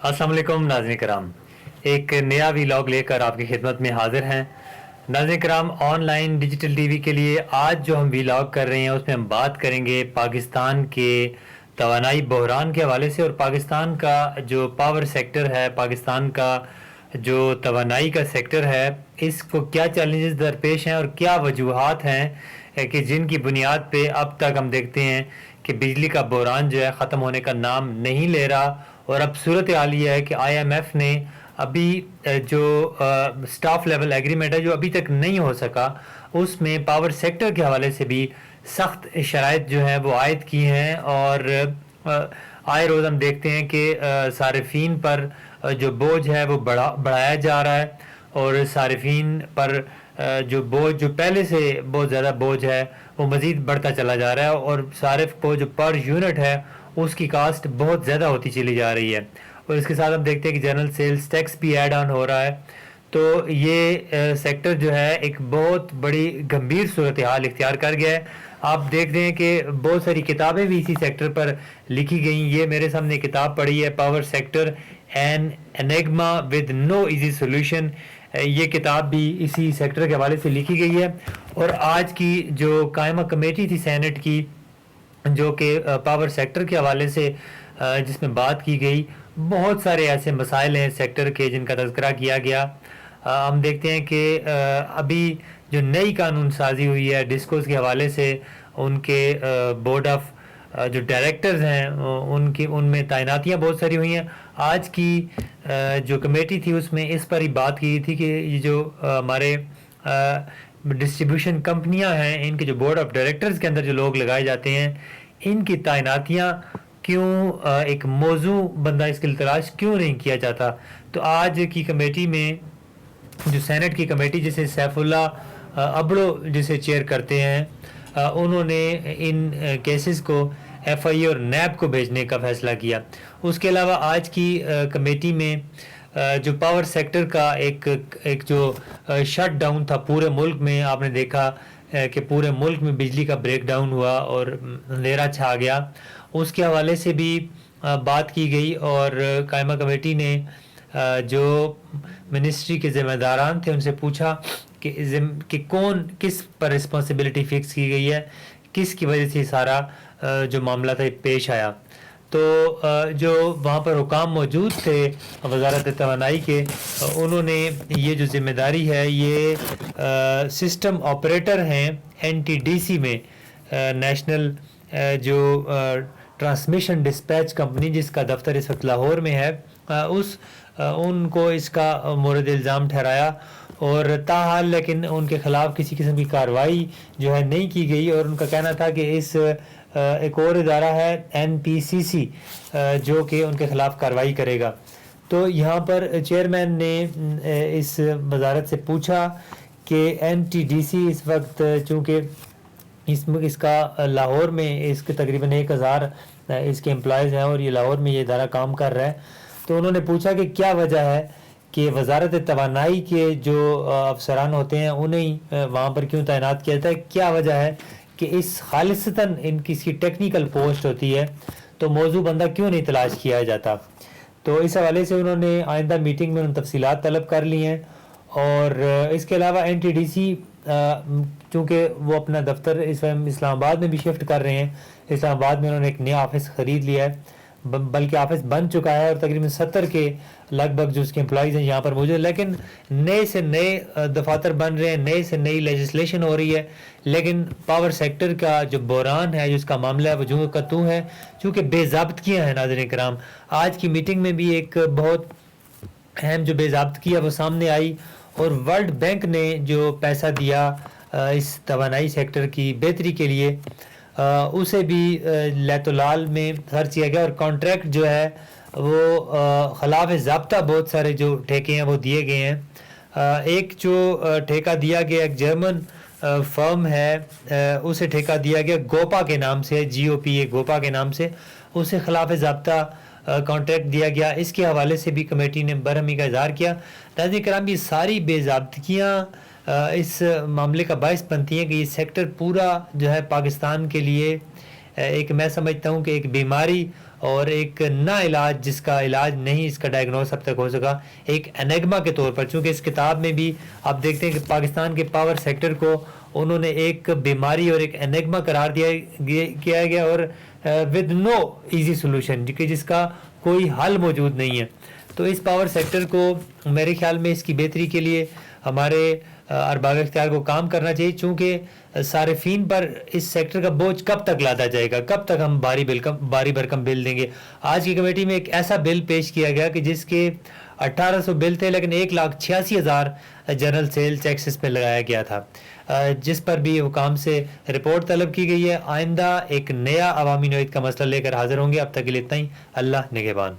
अस्सलाम वालेकुम नाज़रीन कराम, एक नया व्लॉग लेकर आपकी खिदमत में हाजिर हैं। नाज़रीन कराम, ऑनलाइन डिजिटल टीवी के लिए आज जो हम व्लॉग कर रहे हैं उसमें हम बात करेंगे पाकिस्तान के तवानाई बहरान के हवाले से, और पाकिस्तान का जो पावर सेक्टर है, पाकिस्तान का जो तवानाई का सेक्टर है, इसको क्या चैलेंजेस दरपेश हैं और क्या वजूहात हैं कि जिनकी बुनियाद पे अब तक हम देखते हैं कि बिजली का बहरान जो है ख़त्म होने का नाम नहीं ले रहा। और अब सूरत हाल ये है कि IMF ने अभी जो स्टाफ लेवल एग्रीमेंट है जो अभी तक नहीं हो सका, उसमें पावर सेक्टर के हवाले से भी सख्त शराइत जो है वो आयद की हैं। और आए रोज़ हम देखते हैं कि सारिफीन पर जो बोझ है वो बढ़ाया जा रहा है, और सारिफीन पर जो बोझ जो पहले से बहुत ज़्यादा बोझ है वो मज़ीद बढ़ता चला जा रहा है, और सारिफ को जो पर यूनिट है उसकी कास्ट बहुत ज़्यादा होती चली जा रही है। और इसके साथ हम देखते हैं कि जनरल सेल्स टैक्स भी ऐड ऑन हो रहा है। तो ये सेक्टर जो है एक बहुत बड़ी गंभीर सूरत हाल इख्तियार कर गया है। आप देख रहे हैं कि बहुत सारी किताबें भी इसी सेक्टर पर लिखी गई। ये मेरे सामने किताब पड़ी है, power sector an enigma with no easy solution. ये किताब भी इसी सेक्टर के हवाले से लिखी गई है। और आज की जो कायमा कमेटी थी सेनेट की, जो कि पावर सेक्टर के हवाले से जिसमें बात की गई, बहुत सारे ऐसे मसाइल हैं सेक्टर के जिनका तज़किरा किया गया। हम देखते हैं कि अभी जो नई कानून साजी हुई है डिस्कोस के हवाले से, उनके बोर्ड ऑफ जो डायरेक्टर्स हैं उनकी उनमें तैनातियां बहुत सारी हुई हैं। आज की जो कमेटी थी उसमें इस पर ही बात की थी कि ये जो हमारे डिस्ट्रीब्यूशन कंपनियां हैं, इनके जो बोर्ड ऑफ डायरेक्टर्स के अंदर जो लोग लगाए जाते हैं, इनकी तैनातियां क्यों एक मौजू बंदा इसके लिए तलाश क्यों नहीं किया जाता। तो आज की कमेटी में जो सेनेट की कमेटी जिसे सैफुल्ला अबड़ो जिसे चेयर करते हैं, उन्होंने इन केसेस को FIA और NAB को भेजने का फ़ैसला किया। उसके अलावा आज की कमेटी में जो पावर सेक्टर का एक जो शट डाउन था पूरे मुल्क में, आपने देखा कि पूरे मुल्क में बिजली का ब्रेक डाउन हुआ और अंधेरा छा गया, उसके हवाले से भी बात की गई। और कायमा कमेटी ने जो मिनिस्ट्री के ज़िम्मेदारान थे उनसे पूछा कि कौन किस पर रिस्पॉन्सिबिलिटी फ़िक्स की गई है, किस की वजह से सारा जो मामला था पेश आया। तो जो वहाँ पर हुकाम मौजूद थे वज़ारत तवानाई के, उन्होंने ये जो ज़िम्मेदारी है ये सिस्टम ऑपरेटर हैं NTDC में, नेशनल जो ट्रांसमिशन डिस्पैच कंपनी जिसका दफ्तर इस वक्त लाहौर में है, उनको इसका मोरद इल्ज़ाम ठहराया। और ताहाल लेकिन उनके ख़िलाफ़ किसी किस्म की कार्रवाई जो है नहीं की गई, और उनका कहना था कि इस एक और इदारा है NPCC जो कि उनके ख़िलाफ़ कार्रवाई करेगा। तो यहाँ पर चेयरमैन ने इस वजारत से पूछा कि NTDC इस वक्त चूँकि इसका लाहौर में इसके तकरीबन 1000 इसके एम्प्लॉयज़ हैं और ये लाहौर में ये इदारा काम कर रहा है, तो उन्होंने पूछा कि क्या वजह है कि वजारत तवानाई के जो अफसरान होते हैं उन्हें वहाँ पर क्यों तैनात किया जाता है, क्या वजह है कि इस खालिसतन इनकी इसकी टेक्निकल पोस्ट होती है तो मौजू बंदा क्यों नहीं तलाश किया जाता। तो इस हवाले से उन्होंने आइंदा मीटिंग में उन तफसीलात तलब कर ली हैं। और इसके अलावा NTDC चूँकि वो अपना दफ्तर इस वक्त इस्लामाबाद में भी शिफ्ट कर रहे हैं, इस्लामाबाद में उन्होंने एक नया ऑफिस ख़रीद लिया है, बल्कि ऑफिस बन चुका है और तकरीबन 70 के लगभग जो उसके एम्प्लॉइज़ हैं यहाँ पर मौजूद, लेकिन नए से नए दफातर बन रहे हैं, नए से नई लेजिस्लेशन हो रही है, लेकिन पावर सेक्टर का जो बहरान है, जो इसका मामला है, वो जूँ का तूँ है, चूँकि बेज़ाब्तगियाँ हैं। नाज़रीन कराम, आज की मीटिंग में भी एक बहुत अहम जो बेज़ाब्तगी है वो सामने आई, और वर्ल्ड बैंक ने जो पैसा दिया इस तवानाई सेक्टर की बेहतरी के लिए, उसे भी लैतुलाल में खर्च किया गया, और कॉन्ट्रैक्ट जो है वो खिलाफ ज़ाब्ता बहुत सारे जो ठेके हैं वो दिए गए हैं। एक जो ठेका दिया गया एक जर्मन फर्म है, उसे ठेका दिया गया गोपा के नाम से, GOPA गोपा के नाम से, उसे खिलाफ ज़ाब्ता कॉन्ट्रैक्ट दिया गया। इसके हवाले से भी कमेटी ने बरहमी का इज़हार किया। नाज़रीन कराम, ये सारी बेज़ाब्तगियाँ इस मामले का बायस बनती हैं कि ये सेक्टर पूरा जो है पाकिस्तान के लिए एक, मैं समझता हूँ कि एक बीमारी اور ایک نا علاج جس کا علاج نہیں اس کا ڈائگنوز اب تک ہو سکا، ایک انیگما کے طور پر، چونکہ اس کتاب میں بھی آپ دیکھتے ہیں کہ پاکستان کے پاور سیکٹر کو انہوں نے ایک بیماری اور ایک انیگما قرار کیا گیا، اور ود نو ایزی سولوشن، جس کا کوئی حل موجود نہیں ہے. تو اس پاور سیکٹر کو میرے خیال میں اس کی بہتری کے لیے ہمارے ارباب اختیار کو کام کرنا چاہیے، چونکہ صارفین پر اس سیکٹر کا بوجھ کب تک لادا جائے گا، کب تک ہم باری بھرکم بل دیں گے. آج کی کمیٹی میں ایک ایسا بل پیش کیا گیا کہ جس کے 1800 بل تھے، لیکن 1,86,000 جنرل سیل ٹیکس اس پہ لگایا گیا تھا، جس پر بھی حکام سے رپورٹ طلب کی گئی ہے. آئندہ ایک نیا عوامی نوعیت کا مسئلہ لے کر حاضر ہوں گے. اب تک کے لیے اتنا ہی. اللہ نگہبان.